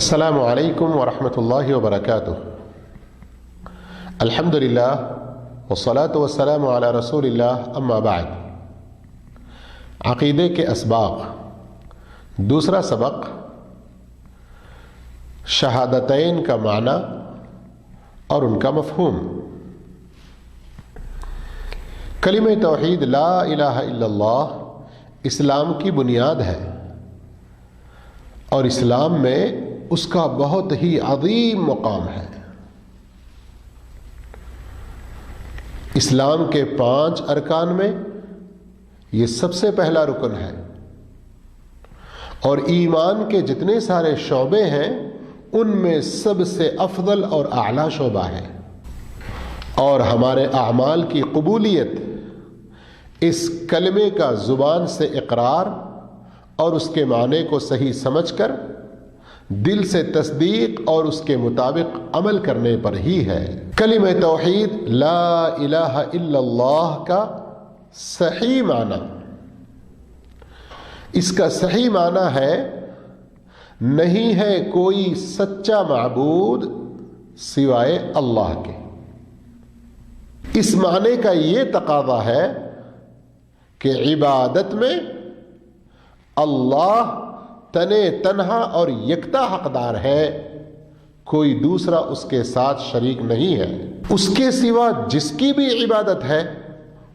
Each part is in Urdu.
السلام علیکم ورحمۃ اللہ وبرکاتہ۔ الحمدللہ والصلاة والسلام علی رسول اللہ، اما بعد۔ عقیدے کے اسباق، دوسرا سبق شہادتین کا معنی اور ان کا مفہوم۔ کلمہ توحید لا الہ الا اللہ اسلام کی بنیاد ہے، اور اسلام میں اس کا بہت ہی عظیم مقام ہے۔ اسلام کے 5 ارکان میں یہ سب سے پہلا رکن ہے، اور ایمان کے جتنے سارے شعبے ہیں ان میں سب سے افضل اور اعلیٰ شعبہ ہے۔ اور ہمارے اعمال کی قبولیت اس کلمے کا زبان سے اقرار اور اس کے معنی کو صحیح سمجھ کر دل سے تصدیق اور اس کے مطابق عمل کرنے پر ہی ہے۔ کلمہ توحید لا الہ الا اللہ کا صحیح معنی، اس کا صحیح معنی ہے نہیں ہے کوئی سچا معبود سوائے اللہ کے۔ اس معنی کا یہ تقاضا ہے کہ عبادت میں اللہ تنے تنہا اور یکتا حقدار ہے، کوئی دوسرا اس کے ساتھ شریک نہیں ہے۔ اس کے سوا جس کی بھی عبادت ہے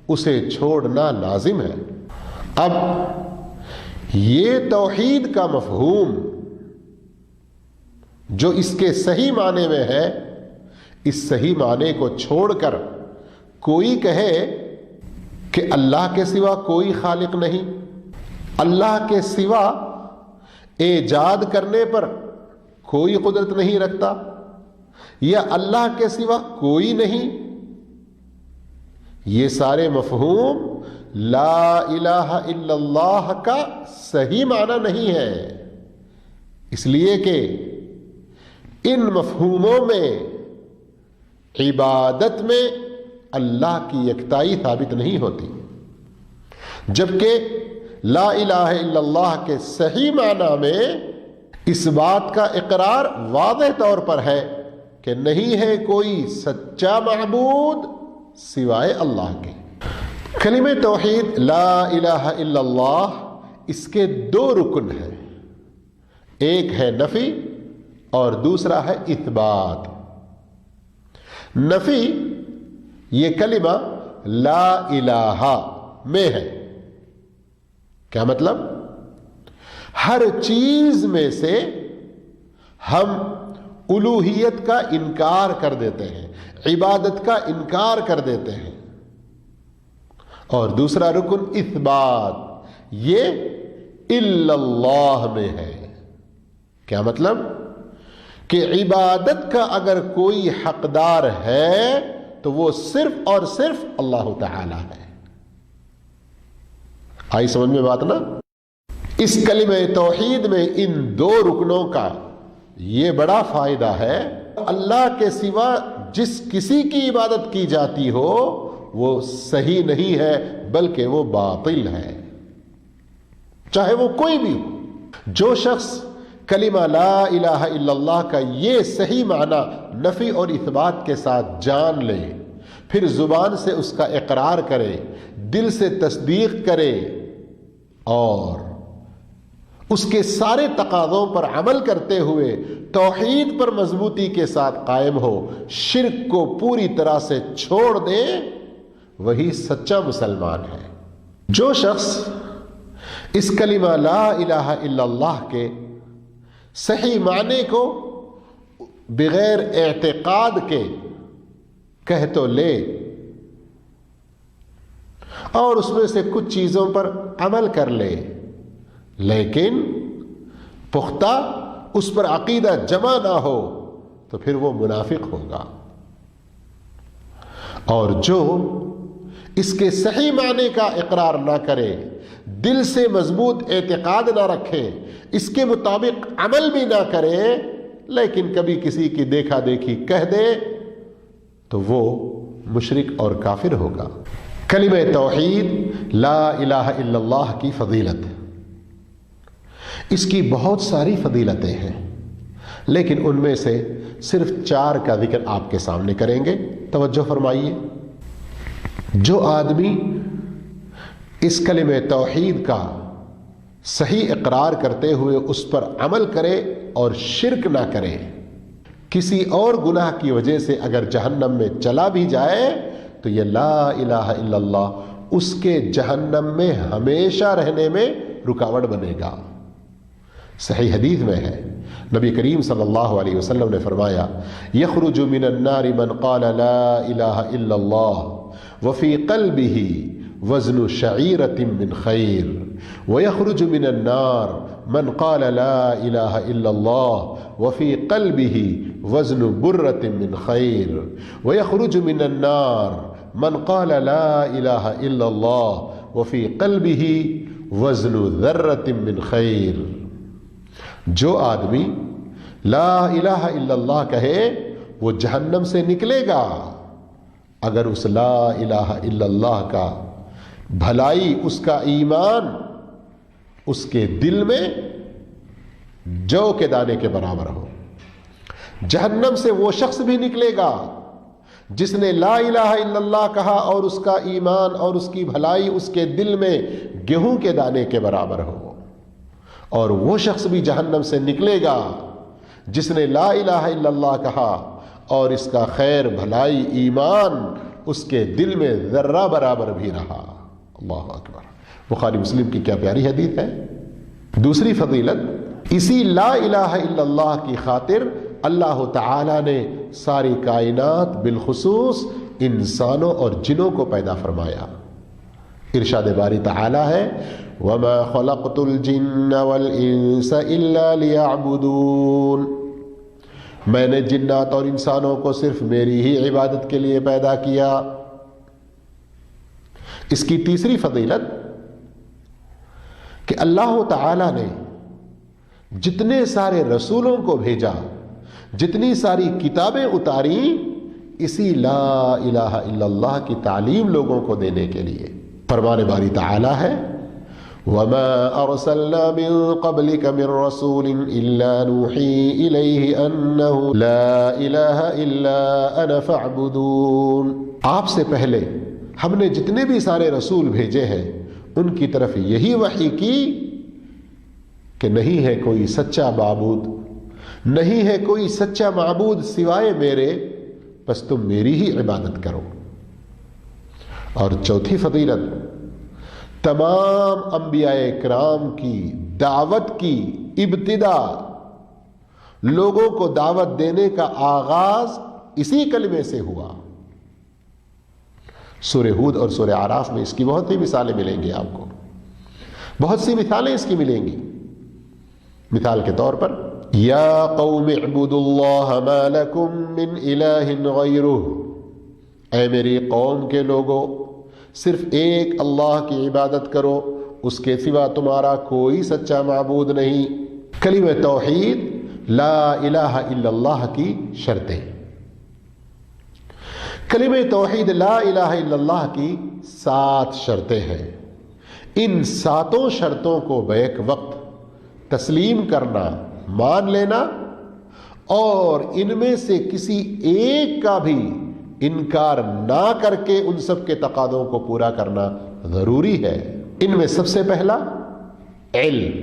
اسے چھوڑنا لازم ہے۔ اب یہ توحید کا مفہوم جو اس کے صحیح معنی میں ہے، اس صحیح معنی کو چھوڑ کر کوئی کہے کہ اللہ کے سوا کوئی خالق نہیں، اللہ کے سوا ایجاد کرنے پر کوئی قدرت نہیں رکھتا، یا اللہ کے سوا کوئی نہیں، یہ سارے مفہوم لا الہ الا اللہ کا صحیح معنی نہیں ہے۔ اس لیے کہ ان مفہوموں میں عبادت میں اللہ کی یکتائی ثابت نہیں ہوتی، جبکہ لا الہ الا اللہ کے صحیح معنی میں اس بات کا اقرار واضح طور پر ہے کہ نہیں ہے کوئی سچا معبود سوائے اللہ کے۔ کلمہ توحید لا الہ الا اللہ اس کے 2 رکن ہیں، ایک ہے نفی اور دوسرا ہے اثبات۔ نفی یہ کلمہ لا الہ میں ہے، کیا مطلب؟ ہر چیز میں سے ہم الوہیت کا انکار کر دیتے ہیں، عبادت کا انکار کر دیتے ہیں۔ اور دوسرا رکن اثبات، یہ الا اللہ میں ہے۔ کیا مطلب؟ کہ عبادت کا اگر کوئی حقدار ہے تو وہ صرف اور صرف اللہ تعالی ہے۔ آئی سمجھ میں بات نا؟ اس کلمہ توحید میں ان 2 رکنوں کا یہ بڑا فائدہ ہے۔ اللہ کے سوا جس کسی کی عبادت کی جاتی ہو وہ صحیح نہیں ہے، بلکہ وہ باطل ہے، چاہے وہ کوئی بھی ہو۔ جو شخص کلمہ لا الہ الا اللہ کا یہ صحیح معنی نفی اور اثبات کے ساتھ جان لے، پھر زبان سے اس کا اقرار کرے، دل سے تصدیق کرے اور اس کے سارے تقاضوں پر عمل کرتے ہوئے توحید پر مضبوطی کے ساتھ قائم ہو، شرک کو پوری طرح سے چھوڑ دے، وہی سچا مسلمان ہے۔ جو شخص اس کلمہ لا الہ الا اللہ کے صحیح معنی کو بغیر اعتقاد کے کہہ تو لے اور اس میں سے کچھ چیزوں پر عمل کر لے، لیکن پختہ اس پر عقیدہ جمع نہ ہو، تو پھر وہ منافق ہوگا۔ اور جو اس کے صحیح معنی کا اقرار نہ کرے، دل سے مضبوط اعتقاد نہ رکھے، اس کے مطابق عمل بھی نہ کرے، لیکن کبھی کسی کی دیکھا دیکھی کہہ دے، تو وہ مشرک اور کافر ہوگا۔ کلمہ توحید لا الہ الا اللہ کی فضیلت، اس کی بہت ساری فضیلتیں ہیں۔ لیکن ان میں سے صرف 4 کا ذکر آپ کے سامنے کریں گے. توجہ فرمائیے. جو آدمی اس کلمہ توحید کا صحیح اقرار کرتے ہوئے اس پر عمل کرے اور شرک نہ کرے، کسی اور گناہ کی وجہ سے اگر جہنم میں چلا بھی جائے تو یہ لا الہ الا اللہ اس کے جہنم میں ہمیشہ رہنے میں رکاوٹ بنے گا. صحیح حدیث میں ہے، نبی کریم صلی اللہ علیہ وسلم نے فرمایا یخرج من النار من قال لا الہ الا اللہ وفی قلبہ وزن شعیرۃ من خیر ویخرج من النار من قال لا الہ الا اللہ وفی قلبہ وزن برۃ من خیر ویخرج من النار من قال لا الہ الا اللہ وفی قلبہ وزن ذرۃ من خیر. جو آدمی لا الہ الا اللہ کہے وہ جہنم سے نکلے گا اگر اس لا الہ الا اللہ کا بھلائی، اس کا ایمان اس کے دل میں جو کے دانے کے برابر ہو. جہنم سے وہ شخص بھی نکلے گا جس نے لا الہ الا اللہ کہا اور اس کا ایمان اور اس کی بھلائی اس کے دل میں گیہوں کے دانے کے برابر ہو، اور وہ شخص بھی جہنم سے نکلے گا جس نے لا الہ الا اللہ کہا اور اس کا خیر، بھلائی، ایمان اس کے دل میں ذرہ برابر بھی رہا. اللہ اکبر. بخاری مسلم کی کیا پیاری حدیث ہے. دوسری فضیلت، اسی لا الہ الا اللہ کی خاطر اللہ تعالی نے ساری کائنات بالخصوص انسانوں اور جنوں کو پیدا فرمایا. ارشاد باری تعالی ہے وَمَا خَلَقْتُ الْجِنَّ وَالْإِنسَ إِلَّا لِيَعْبُدُونَ. میں نے جنات اور انسانوں کو صرف میری ہی عبادت کے لیے پیدا کیا. اس کی تیسری فضیلت کہ اللہ تعالی نے جتنے سارے رسولوں کو بھیجا، جتنی ساری کتابیں اتاری، اسی لا الہ الا اللہ کی تعلیم لوگوں کو دینے کے لیے. فرمان باری تعالی ہے وَمَا أَرْسَلْنَا مِن قَبْلِكَ مِن رَّسُولٍ إِلَّا نُوحِي إِلَيْهِ أَنَّهُ لَا إِلَٰهَ إِلَّا أَنَا فَاعْبُدُونِ. آپ سے پہلے ہم نے جتنے بھی سارے رسول بھیجے ہیں ان کی طرف یہی وحی کی کہ نہیں ہے کوئی سچا معبود، نہیں ہے کوئی سچا معبود سوائے میرے، بس تم میری ہی عبادت کرو. اور چوتھی فضیلت، تمام انبیاء کرام کی دعوت کی ابتدا، لوگوں کو دعوت دینے کا آغاز اسی کلمے سے ہوا. سورہ ہود اور سورہ اعراف میں اس کی بہت سی مثالیں ملیں گی آپ کو، بہت سی مثالیں اس کی ملیں گی. مثال کے طور پر یا قوم اعبدوا اللہ ما لکم من الہ غیرہ، اے میری قوم کے لوگوں صرف ایک اللہ کی عبادت کرو، اس کے سوا تمہارا کوئی سچا معبود نہیں. کلمہ توحید لا الہ الا اللہ کی شرطیں. کلمہ توحید لا الہ الا اللہ کی 7 شرطیں ہیں. ان 7 شرطوں کو بیک وقت تسلیم کرنا، مان لینا، اور ان میں سے کسی ایک کا بھی انکار نہ کر کے ان سب کے تقاضوں کو پورا کرنا ضروری ہے. ان میں سب سے پہلا علم،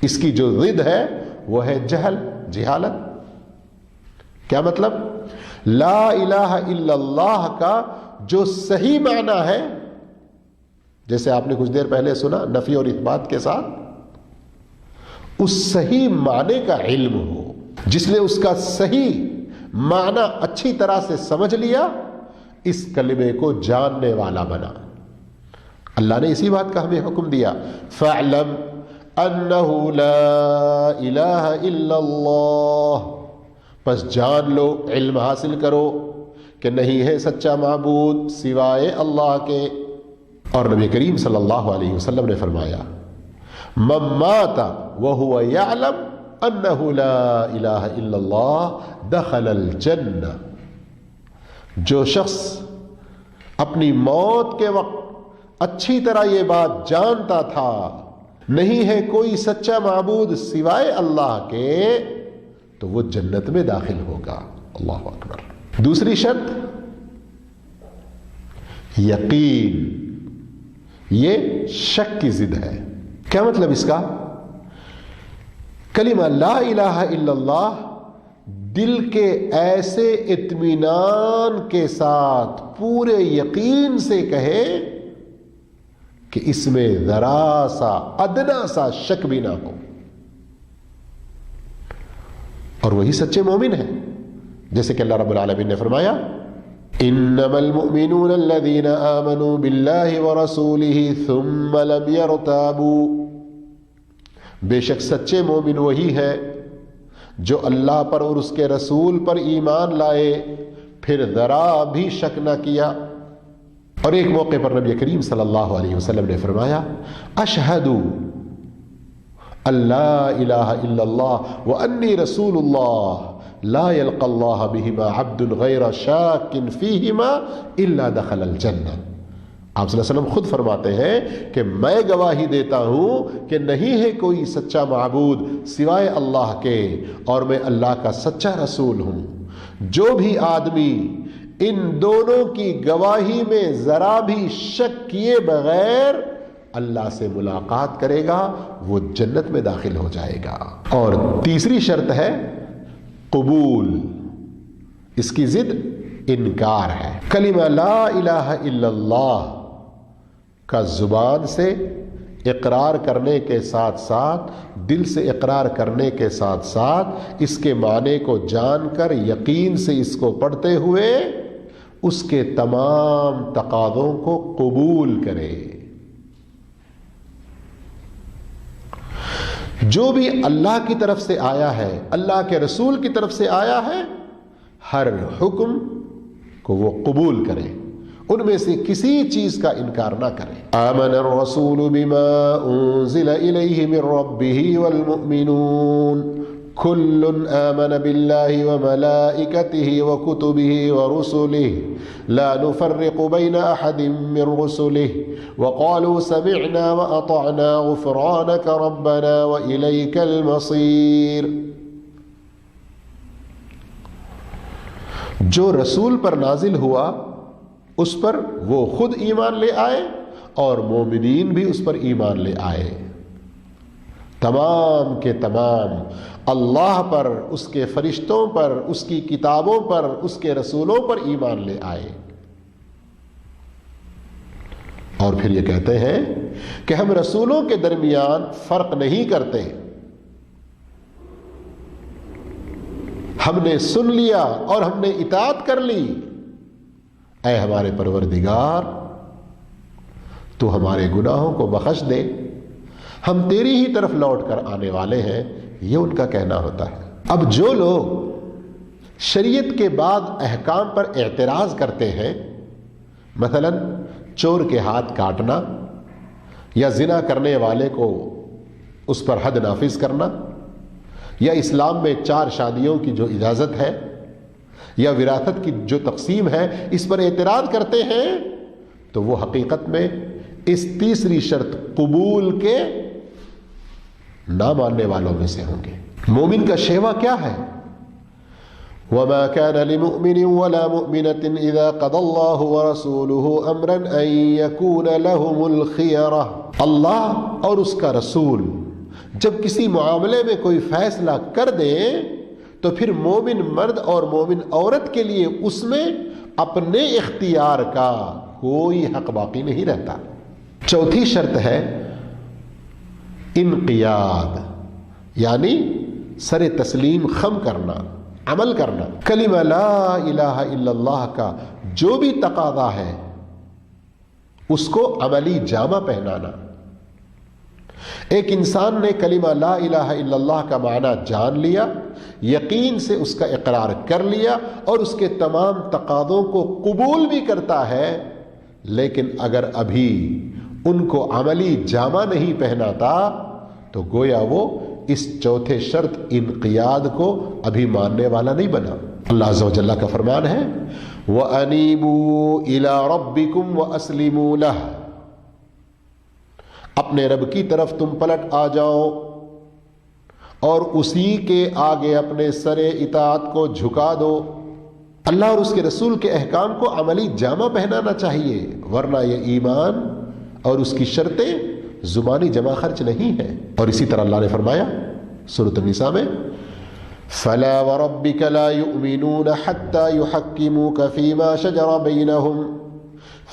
اس کی جو ضد ہے وہ ہے جہل، جہالت. کیا مطلب؟ لا الہ الا اللہ کا جو صحیح معنی ہے، جیسے آپ نے کچھ دیر پہلے سنا نفی اور اثبات کے ساتھ، اس صحیح معنی کا علم ہو. جس نے اس کا صحیح معنی اچھی طرح سے سمجھ لیا، اس کلمے کو جاننے والا بنا. اللہ نے اسی بات کا ہمیں حکم دیا فَاعْلَمْ أَنَّهُ لَا إِلَٰهَ إِلَّا اللَّهُ، پس جان لو، علم حاصل کرو کہ نہیں ہے سچا معبود سوائے اللہ کے. اور نبی کریم صلی اللہ علیہ وسلم نے فرمایا مَن مَّاتَ وَهُوَ يَعْلَمْ أَنَّهُ لَا إِلَٰهَ إِلَّا اللَّهُ دَخَلَ الْجَنَّةَ. جو شخص اپنی موت کے وقت اچھی طرح یہ بات جانتا تھا نہیں ہے کوئی سچا معبود سوائے اللہ کے، تو وہ جنت میں داخل ہوگا۔ اللہ اکبر۔ دوسری شرط یقین، یہ شک کی ضد ہے۔ کیا مطلب اس کا؟ کلمہ لا الہ الا اللہ دل کے ایسے اطمینان کے ساتھ پورے یقین سے کہے کہ اس میں ذرا سا ادنا سا شک بھی نہ ہو، اور وہی سچے مومن ہیں۔ جیسے کہ اللہ رب العالمین نے فرمایا انما المؤمنون الذين آمنوا بالله ورسوله ثم لم يرتابوا، بے شک سچے مومن وہی ہے جو اللہ پر اور اس کے رسول پر ایمان لائے، پھر ذرا بھی شک نہ کیا۔ اور ایک موقع پر نبی کریم صلی اللہ علیہ وسلم نے فرمایا اشہد اللہ الہ الا اللہ وانی رسول اللہ لا يلقى اللہ بہما عبد غیر شاک فیہما الا دخل الجنہ۔ آپ صلی اللہ علیہ وسلم خود فرماتے ہیں کہ میں گواہی دیتا ہوں کہ نہیں ہے کوئی سچا معبود سوائے اللہ کے، اور میں اللہ کا سچا رسول ہوں۔ جو بھی آدمی ان دونوں کی گواہی میں ذرا بھی شک کیے بغیر اللہ سے ملاقات کرے گا وہ جنت میں داخل ہو جائے گا۔ اور تیسری شرط ہے قبول، اس کی ضد انکار ہے۔ کلمہ لا الہ الا اللہ کا زبان سے اقرار کرنے کے ساتھ ساتھ، دل سے اقرار کرنے کے ساتھ ساتھ اس کے معنی کو جان کر یقین سے اس کو پڑھتے ہوئے اس کے تمام تقاضوں کو قبول کرے۔ جو بھی اللہ کی طرف سے آیا ہے، اللہ کے رسول کی طرف سے آیا ہے، ہر حکم کو وہ قبول کرے، ان میں سے کسی چیز کا انکار نہ کرے۔ آمن الرسول بما انزل الیہ من ربہ والمؤمنون کل آمن باللہ وملائکتہ وکتبہ ورسلہ لا نفرق بین احد من رسلہ وقالوا سمعنا واطعنا غفرانک ربنا والیک المصیر۔ جو رسول پر نازل ہوا اس پر وہ خود ایمان لے آئے اور مومنین بھی اس پر ایمان لے آئے، تمام کے تمام اللہ پر، اس کے فرشتوں پر، اس کی کتابوں پر، اس کے رسولوں پر ایمان لے آئے۔ اور پھر یہ کہتے ہیں کہ ہم رسولوں کے درمیان فرق نہیں کرتے، ہم نے سن لیا اور ہم نے اطاعت کر لی۔ اے ہمارے پروردگار تو ہمارے گناہوں کو بخش دے، ہم تیری ہی طرف لوٹ کر آنے والے ہیں، یہ ان کا کہنا ہوتا ہے۔ اب جو لوگ شریعت کے بعد احکام پر اعتراض کرتے ہیں، مثلا چور کے ہاتھ کاٹنا یا زنا کرنے والے کو اس پر حد نافذ کرنا، یا اسلام میں 4 شادیوں کی جو اجازت ہے، یا وراثت کی جو تقسیم ہے، اس پر اعتراض کرتے ہیں، تو وہ حقیقت میں اس تیسری شرط قبول کے نہ ماننے والوں میں سے ہوں گے۔ مومن کا شیوا کیا ہے؟ وَمَا كَانَ لِمُؤْمِنٍ وَلَا مُؤْمِنَةٍ إِذَا قَضَى اللَّهُ وَرَسُولُهُ أَمْرًا أَن يَكُونَ لَهُمُ الْخِيَرَةُ۔ اللہ اور اس کا رسول جب کسی معاملے میں کوئی فیصلہ کر دے تو پھر مومن مرد اور مومن عورت کے لیے اس میں اپنے اختیار کا کوئی حق باقی نہیں رہتا۔ چوتھی شرط ہے انقیاد، یعنی سر تسلیم خم کرنا، عمل کرنا۔ کلمہ لا الہ الا اللہ کا جو بھی تقاضا ہے اس کو عملی جامہ پہنانا۔ ایک انسان نے کلمہ لا الہ الا اللہ کا معنی جان لیا، یقین سے اس کا اقرار کر لیا اور اس کے تمام تقاضوں کو قبول بھی کرتا ہے، لیکن اگر ابھی ان کو عملی جامہ نہیں پہناتا تو گویا وہ اس چوتھے شرط انقیاد کو ابھی ماننے والا نہیں بنا۔ اللہ عز و جل کا فرمان ہے وَأَنِيبُوا إِلَىٰ رَبِّكُمْ وَأَسْلِمُوا لَهُ۔ اپنے رب کی طرف تم پلٹ آ جاؤ اور اسی کے آگے اپنے سر اطاعت کو جھکا دو. اللہ اور اس کے رسول کے احکام کو عملی جامہ پہنانا چاہیے، ورنہ یہ ایمان اور اس کی شرطیں زبانی جمع خرچ نہیں ہے. اور اسی طرح اللہ نے فرمایا سورۃ النساء میں فَلَا وَرَبِّكَ لَا يُؤْمِنُونَ حَتَّى يُحَكِّمُوكَ فِي مَا شَجَرَ بَيْنَهُمْ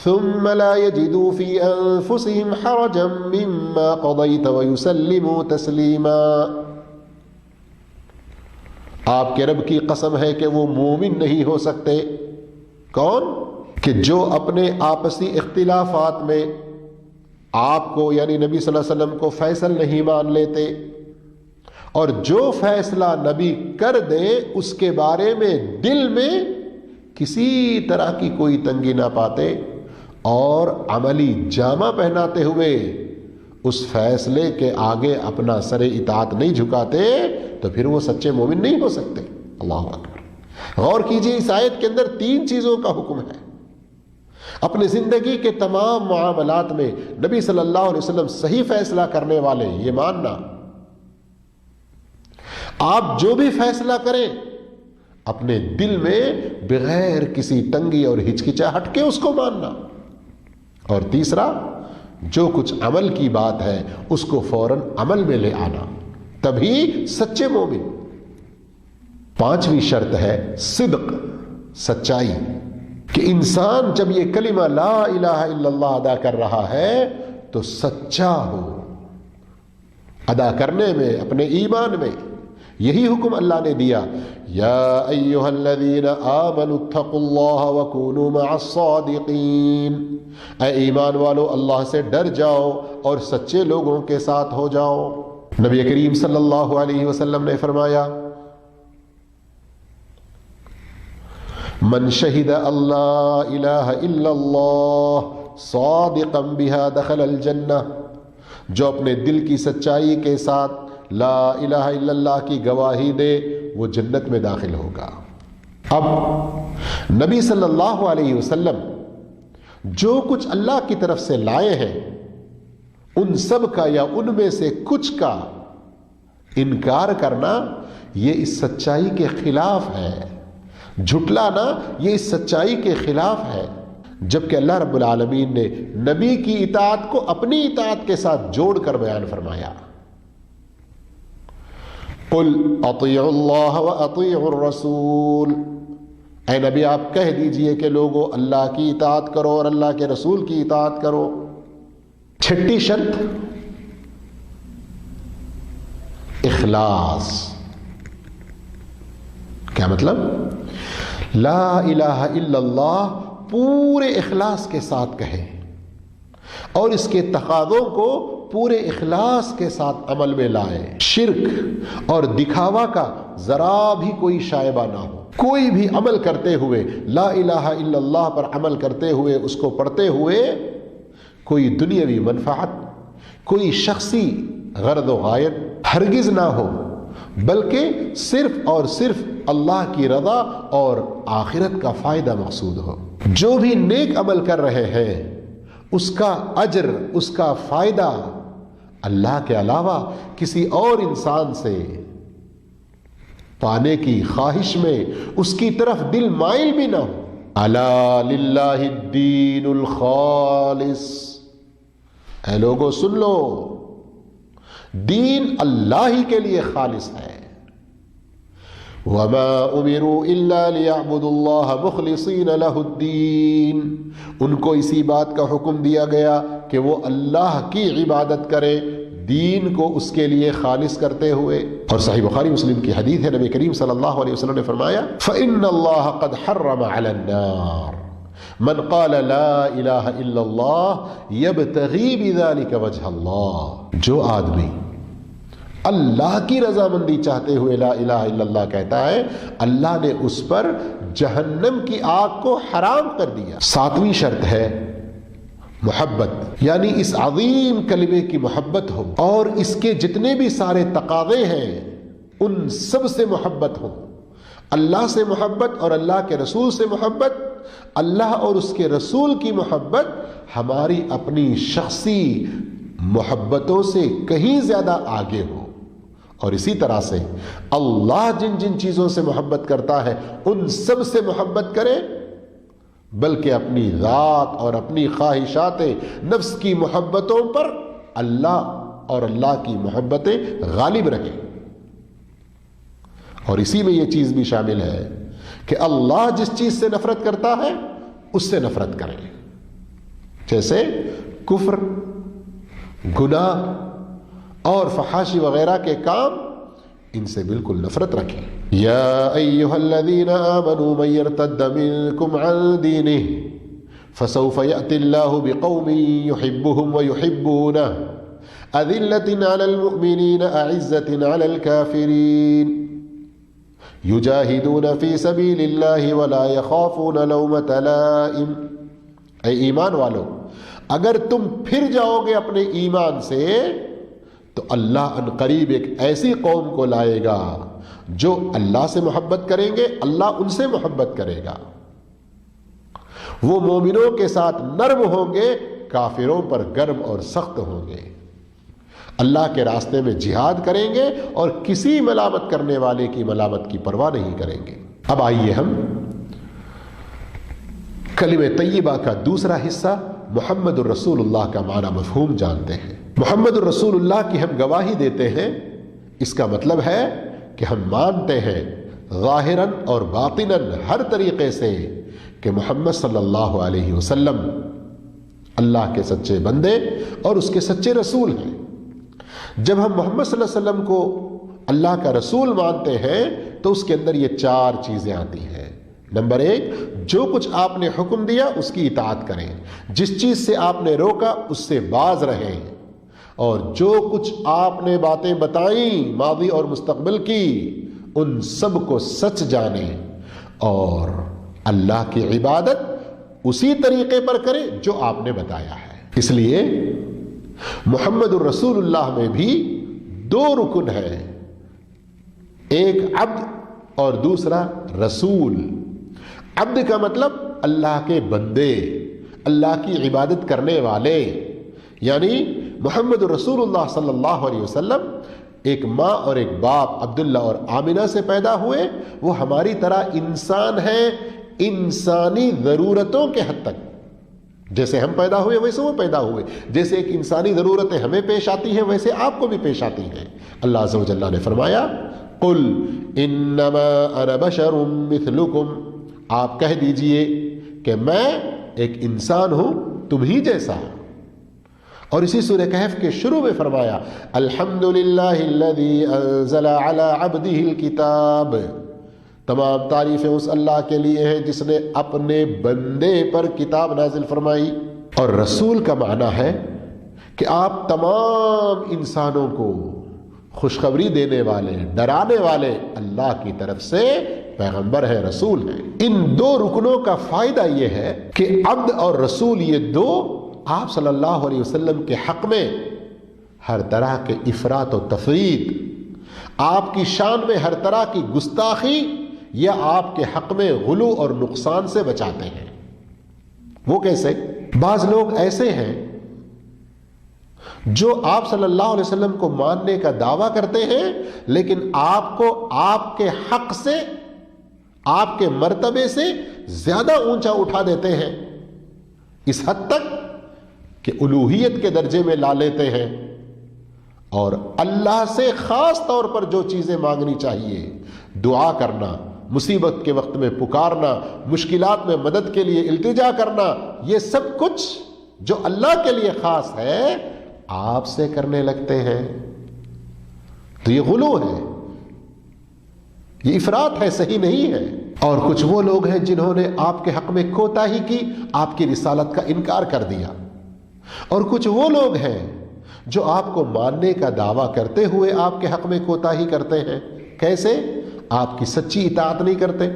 ثُمَّ لَا يَجِدُوا فِي أَنفُسِهِمْ حَرَجًا مِّمَّا قَضَيْتَ وَيُسَلِّمُوا تَسْلِيمًا. آپ کے رب کی قسم ہے کہ وہ مومن نہیں ہو سکتے. کون؟ کہ جو اپنے آپسی اختلافات میں آپ کو یعنی نبی صلی اللہ علیہ وسلم کو فیصل نہیں مان لیتے، اور جو فیصلہ نبی کر دے اس کے بارے میں دل میں کسی طرح کی کوئی تنگی نہ پاتے اور عملی جامہ پہناتے ہوئے اس فیصلے کے آگے اپنا سر اطاعت نہیں جھکاتے، تو پھر وہ سچے مومن نہیں ہو سکتے. اللہ اکبر. غور کیجئے، اس آیت کے اندر 3 چیزوں کا حکم ہے. اپنی زندگی کے تمام معاملات میں نبی صلی اللہ علیہ وسلم صحیح فیصلہ کرنے والے، یہ ماننا. آپ جو بھی فیصلہ کریں اپنے دل میں بغیر کسی تنگی اور ہچکچاہٹ کے اس کو ماننا. اور تیسرا، جو کچھ عمل کی بات ہے اس کو فوراً عمل میں لے آنا، تبھی سچے مومن. 5ویں شرط ہے صدق، سچائی. کہ انسان جب یہ کلمہ لا الہ الا اللہ ادا کر رہا ہے تو سچا ہو ادا کرنے میں، اپنے ایمان میں. یہی حکم اللہ نے دیا، یا ایھا الذین آمنوا اتقوا اللہ وکونوا مع الصادقین. اے ایمان والو، اللہ سے ڈر جاؤ اور سچے لوگوں کے ساتھ ہو جاؤ. نبی کریم صلی اللہ علیہ وسلم نے فرمایا من شہد اللہ الہ الا اللہ صادقا بہا دخل الجنہ. جو اپنے دل کی سچائی کے ساتھ لا الہ الا اللہ کی گواہی دے وہ جنت میں داخل ہوگا. اب نبی صلی اللہ علیہ وسلم جو کچھ اللہ کی طرف سے لائے ہیں ان سب کا یا ان میں سے کچھ کا انکار کرنا یہ اس سچائی کے خلاف ہے. جھٹلانا یہ اس سچائی کے خلاف ہے. جبکہ اللہ رب العالمین نے نبی کی اطاعت کو اپنی اطاعت کے ساتھ جوڑ کر بیان فرمایا. قل اطیعوا اللہ واطیعوا الرسول. اے نبی آپ کہہ دیجئے کہ لوگوں اللہ کی اطاعت کرو اور اللہ کے رسول کی اطاعت کرو. 6ٹھی شرط اخلاص. کیا مطلب؟ لا الہ الا اللہ پورے اخلاص کے ساتھ کہیں اور اس کے تقاضوں کو پورے اخلاص کے ساتھ عمل میں لائے. شرک اور دکھاوا کا ذرا بھی کوئی شائبہ نہ ہو. کوئی بھی عمل کرتے ہوئے لا الہ الا اللہ پر عمل کرتے ہوئے اس کو پڑھتے ہوئے کوئی دنیاوی منفعت، کوئی شخصی غرض و غایت ہرگز نہ ہو، بلکہ صرف اور صرف اللہ کی رضا اور آخرت کا فائدہ مقصود ہو. جو بھی نیک عمل کر رہے ہیں اس کا اجر، اس کا فائدہ اللہ کے علاوہ کسی اور انسان سے پانے کی خواہش میں اس کی طرف دل مائل بھی نہ ہو. الا للہ الدین الخالص. اے لوگو سن لو، دین اللہ ہی کے لیے خالص ہے. وما امروا الا ليعبدوا الله مخلصين له الدين. ان کو اسی بات کا حکم دیا گیا کہ وہ اللہ کی عبادت کریں، دین کو اس کے لیے خالص کرتے ہوئے. اور صحیح بخاری مسلم کی حدیث ہے، نبی کریم صلی اللہ علیہ وسلم نے فرمایا فإن الله قد حرم على النار من قال لا الہ الا اللہ یبتغی بذلك وجہ اللہ. جو آدمی اللہ کی رضامندی چاہتے ہوئے لا الہ الا اللہ کہتا ہے، اللہ نے اس پر جہنم کی آگ کو حرام کر دیا. 7ویں شرط ہے محبت، یعنی اس عظیم کلمے کی محبت ہو اور اس کے جتنے بھی سارے تقاضے ہیں ان سب سے محبت ہو. اللہ سے محبت اور اللہ کے رسول سے محبت. اللہ اور اس کے رسول کی محبت ہماری اپنی شخصی محبتوں سے کہیں زیادہ آگے ہو. اور اسی طرح سے اللہ جن جن چیزوں سے محبت کرتا ہے ان سب سے محبت کرے، بلکہ اپنی ذات اور اپنی خواہشات نفس کی محبتوں پر اللہ اور اللہ کی محبتیں غالب رہیں. اور اسی میں یہ چیز بھی شامل ہے کہ اللہ جس چیز سے نفرت کرتا ہے اس سے نفرت کریں، جیسے کفر، گناہ اور فحاشی وغیرہ کے کام، ان سے بالکل نفرت رکھیں. یا ایھا الذین آمنوا من یرتد منکم عن دینہ فسوف یأتی اللہ بقوم یحبهم ویحبونہ اذلۃ علی المؤمنین اعزۃ علی الکافرین یجاہدون فی سبیل اللہ ولا یخافون لومۃ لائم. اے ایمان والو، اگر تم پھر جاؤ گے اپنے ایمان سے تو اللہ ان قریب ایک ایسی قوم کو لائے گا جو اللہ سے محبت کریں گے، اللہ ان سے محبت کرے گا. وہ مومنوں کے ساتھ نرم ہوں گے، کافروں پر گرم اور سخت ہوں گے. اللہ کے راستے میں جہاد کریں گے اور کسی ملامت کرنے والے کی ملامت کی پرواہ نہیں کریں گے. اب آئیے ہم کلمہ طیبہ کا دوسرا حصہ محمد الرسول اللہ کا معنی مفہوم جانتے ہیں. محمد الرسول اللہ کی ہم گواہی دیتے ہیں، اس کا مطلب ہے کہ ہم مانتے ہیں ظاہراً اور باطناً ہر طریقے سے کہ محمد صلی اللہ علیہ وسلم اللہ کے سچے بندے اور اس کے سچے رسول ہیں. جب ہم محمد صلی اللہ علیہ وسلم کو اللہ کا رسول مانتے ہیں تو اس کے اندر یہ 4 چیزیں آتی ہیں. نمبر 1، جو کچھ آپ نے حکم دیا اس کی اطاعت کریں، جس چیز سے آپ نے روکا اس سے باز رہیں، اور جو کچھ آپ نے باتیں بتائیں ماضی اور مستقبل کی ان سب کو سچ جانیں، اور اللہ کی عبادت اسی طریقے پر کریں جو آپ نے بتایا ہے. اس لیے محمد الرسول اللہ میں بھی 2 رکن ہیں، ایک عبد اور دوسرا رسول. عبد کا مطلب اللہ کے بندے، اللہ کی عبادت کرنے والے، یعنی محمد رسول اللہ صلی اللہ علیہ وسلم ایک ماں اور ایک باپ عبداللہ اور آمنہ سے پیدا ہوئے. وہ ہماری طرح انسان ہیں، انسانی ضرورتوں کے حد تک. جیسے ہم پیدا ہوئے ویسے وہ پیدا ہوئے، جیسے ایک انسانی ضرورتیں ہمیں پیش آتی ہیں ویسے آپ کو بھی پیش آتی ہیں. اللہ عز و جل نے فرمایا قل انما انا بشر مثلکم، آپ کہہ دیجئے کہ میں ایک انسان ہوں تم ہی جیسا. اور اسی سورہ کہف کے شروع میں فرمایا الحمدللہ الذی انزل علی عبدہ الکتاب، تمام تعریفیں اس اللہ کے لیے ہیں جس نے اپنے بندے پر کتاب نازل فرمائی. اور رسول کا معنی ہے کہ آپ تمام انسانوں کو خوشخبری دینے والے، ڈرانے والے اللہ کی طرف سے پیغمبر ہے، رسول ہے. ان 2 رکنوں کا فائدہ یہ ہے کہ عبد اور رسول یہ 2 آپ صلی اللہ علیہ وسلم کے حق میں ہر طرح کے افراط و تفریط، آپ کی شان میں ہر طرح کی گستاخی یا آپ کے حق میں غلو اور نقصان سے بچاتے ہیں. وہ کیسے؟ بعض لوگ ایسے ہیں جو آپ صلی اللہ علیہ وسلم کو ماننے کا دعویٰ کرتے ہیں لیکن آپ کو آپ کے حق سے، آپ کے مرتبے سے زیادہ اونچا اٹھا دیتے ہیں، اس حد تک کہ الوہیت کے درجے میں لا لیتے ہیں. اور اللہ سے خاص طور پر جو چیزیں مانگنی چاہیے، دعا کرنا، مصیبت کے وقت میں پکارنا، مشکلات میں مدد کے لیے التجا کرنا، یہ سب کچھ جو اللہ کے لیے خاص ہے آپ سے کرنے لگتے ہیں. تو یہ غلو ہے، یہ افراط ہے، صحیح نہیں ہے. اور کچھ وہ لوگ ہیں جنہوں نے آپ کے حق میں کوتاہی کی، آپ کی رسالت کا انکار کر دیا. اور کچھ وہ لوگ ہیں جو آپ کو ماننے کا دعویٰ کرتے ہوئے آپ کے حق میں کوتاہی کرتے ہیں. کیسے؟ آپ کی سچی اطاعت نہیں کرتے،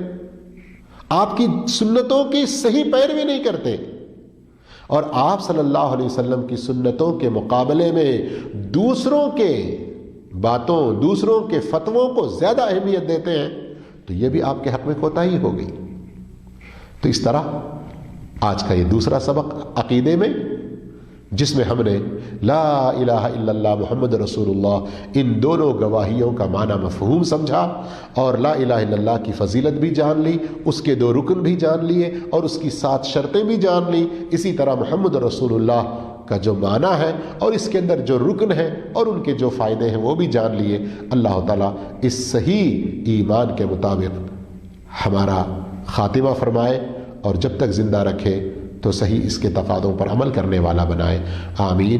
آپ کی سنتوں کی صحیح پیروی نہیں کرتے، اور آپ صلی اللہ علیہ وسلم کی سنتوں کے مقابلے میں دوسروں کے باتوں، دوسروں کے فتووں کو زیادہ اہمیت دیتے ہیں. تو یہ بھی آپ کے حق میں کوتاہی ہو گئی. تو اس طرح آج کا یہ دوسرا سبق عقیدے میں جس میں ہم نے لا الہ الا اللہ محمد رسول اللہ ان دونوں گواہیوں کا معنی مفہوم سمجھا اور لا الہ الا اللہ کی فضیلت بھی جان لی، اس کے 2 رکن بھی جان لیے اور اس کی 7 شرطیں بھی جان لی، اسی طرح محمد رسول اللہ کا جو معنی ہے اور اس کے اندر جو رکن ہیں اور ان کے جو فائدے ہیں وہ بھی جان لیے۔ اللہ تعالیٰ اس صحیح ایمان کے مطابق ہمارا خاتمہ فرمائے اور جب تک زندہ رکھے تو صحیح اس کے تقاضوں پر عمل کرنے والا بنائے، آمین۔